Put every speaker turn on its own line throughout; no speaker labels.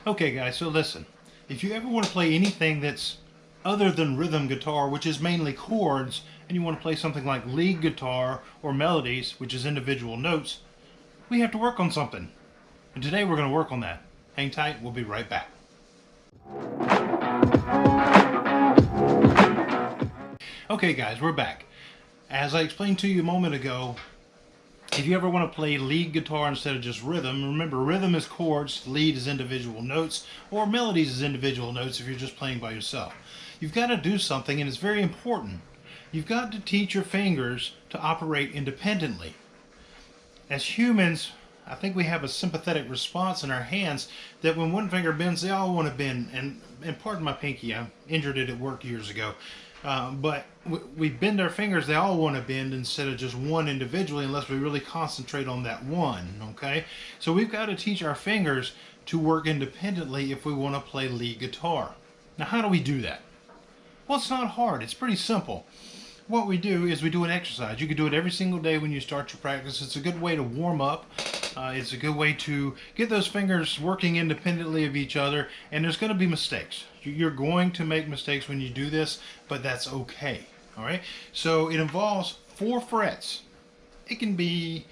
Okay guys, so listen, if you ever want to play anything that's other than rhythm guitar, which is mainly chords, and you want to play something like lead guitar or melodies, which is individual notes, we have to work on something. And today we're going to work on that. Hang tight, we'll be right back. Okay guys, we're back. As I explained to you a moment ago, if you ever want to play lead guitar instead of just rhythm, remember rhythm is chords, lead is individual notes, or melodies is individual notes if you're just playing by yourself. You've got to do something, and it's very important. You've got to teach your fingers to operate independently. As humans, I think we have a sympathetic response in our hands that when one finger bends, they all want to bend. And pardon my pinky, I injured it at work years ago. But we bend our fingers, they all want to bend instead of just one individually unless we really concentrate on that one, okay? So we've got to teach our fingers to work independently if we want to play lead guitar. Now how do we do that? Well, it's not hard, it's pretty simple. What we do is we do an exercise. You can do it every single day when you start your practice. It's a good way to warm up. It's a good way to get those fingers working independently of each other, and there's going to be mistakes. You're going to make mistakes when you do this, but that's okay. All right. So it involves 4 frets. It can be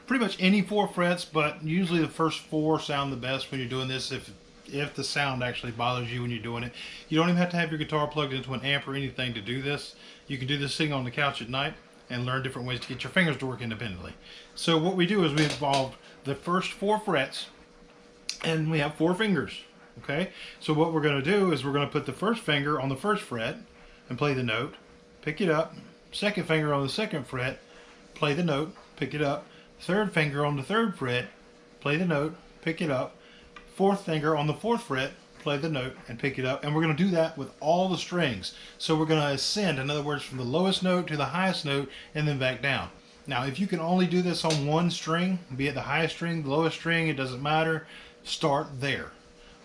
pretty much any 4 frets, but usually the first 4 sound the best when you're doing this. If the sound actually bothers you when you're doing it, you don't even have to have your guitar plugged into an amp or anything to do this. You can do this sitting on the couch at night and learn different ways to get your fingers to work independently. So what we do is we involve the first 4 frets, and we have 4 fingers. Okay, so what we're going to do is we're going to put the first finger on the first fret and play the note, pick it up. Second finger on the second fret, play the note, pick it up. Third finger on the third fret, play the note, pick it up. Fourth finger on the fourth fret, play the note and pick it up. And we're going to do that with all the strings. So we're going to ascend, in other words, from the lowest note to the highest note and then back down. Now, if you can only do this on one string, be it the highest string, the lowest string, it doesn't matter, start there.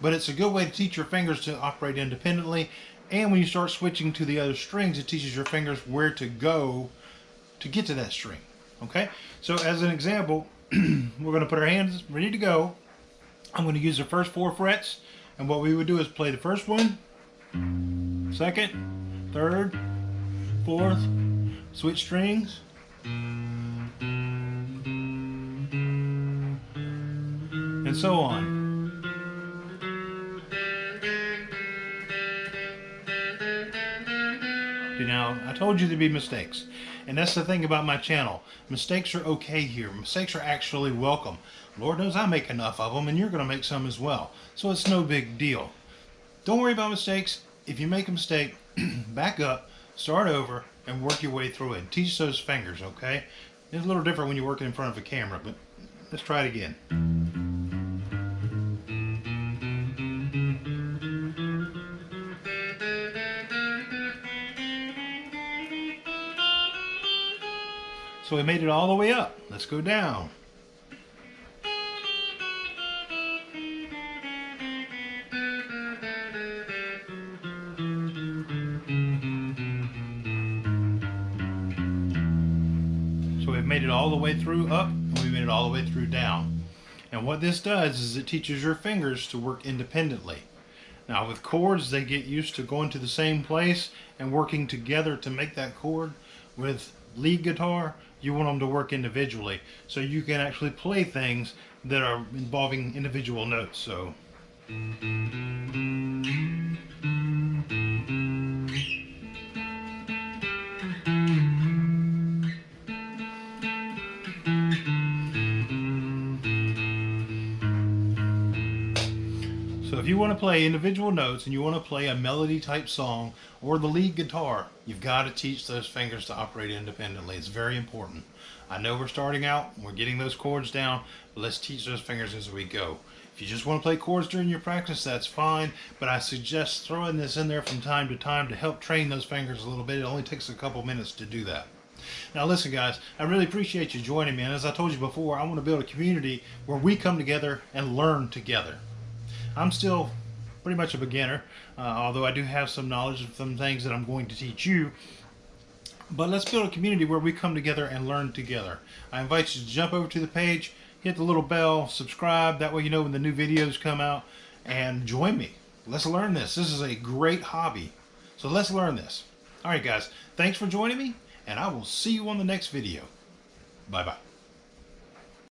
But it's a good way to teach your fingers to operate independently. And when you start switching to the other strings, it teaches your fingers where to go to get to that string. Okay? So as an example, we're going to put our hands ready to go. I'm going to use the first 4 frets, and what we would do is play the first one, second, third, fourth, switch strings, and so on. Now, I told you there'd be mistakes, and that's the thing about my channel. Mistakes are okay here. Mistakes are actually welcome. Lord knows I make enough of them, and you're going to make some as well. So it's no big deal. Don't worry about mistakes. If you make a mistake, back up, start over, and work your way through it. Teach those fingers, okay? It's a little different when you're working in front of a camera, but let's try it again. So we made it all the way up. Let's go down. So we've made it all the way through up, and we made it all the way through down. And what this does is it teaches your fingers to work independently. Now with chords, they get used to going to the same place and working together to make that chord. With lead guitar, you want them to work individually, so you can actually play things that are involving individual notes. So if you want to play individual notes and you want to play a melody type song or the lead guitar, you've got to teach those fingers to operate independently. It's very important. I know we're starting out, we're getting those chords down, but let's teach those fingers as we go. If you just want to play chords during your practice, that's fine, but I suggest throwing this in there from time to time to help train those fingers a little bit. It only takes a couple minutes to do that. Now listen guys, I really appreciate you joining me, and as I told you before, I want to build a community where we come together and learn together. I'm still pretty much a beginner, although I do have some knowledge of some things that I'm going to teach you. But let's build a community where we come together and learn together. I invite you to jump over to the page, hit the little bell, subscribe, that way you know when the new videos come out. and join me. Let's learn this. This is a great hobby. So let's learn this. All right, guys. Thanks for joining me, and I will see you on the next video. Bye-bye.